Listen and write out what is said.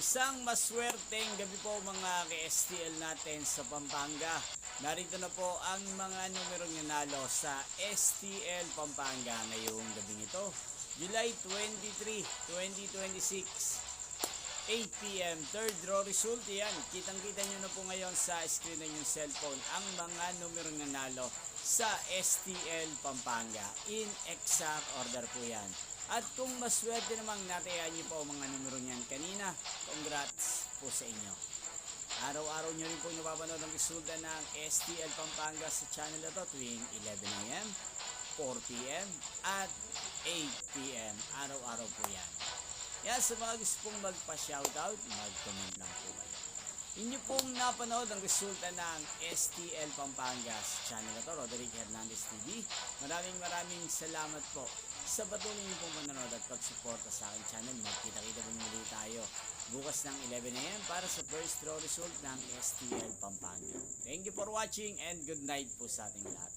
Isang maswerteng gabi po mga ka-STL natin sa Pampanga. Narito na po ang mga numerong nanalo sa STL Pampanga ngayong gabing ito. July 23, 2026, 8 p.m. Third draw result yan. Kitang-kita nyo na po ngayon sa screen ng yung cellphone ang mga numerong nanalo sa STL Pampanga. In exact order po yan. At kung maswerte namang natayaan nyo po ang mga numero niyan kanina, congrats po sa inyo. Araw-araw nyo rin po napapanood ang resulta ng STL Pampanga sa channel na to tuwing 11 a.m., 4 p.m. at 8 p.m. Araw-araw po yan. Yan, sa mga gusto pong magpa-shoutout, mag-comment lang po kayo. Inyo pong napanood ang resulta ng STL Pampanga sa channel na to, Roderick Hernandez TV. Maraming salamat po sa patuloy niyo pong manonood at pagsuporta sa aking channel. Magkita-kita po muli tayo bukas ng 11 a.m. para sa first draw result ng STL Pampanga. Thank you for watching and good night po sa ating lahat.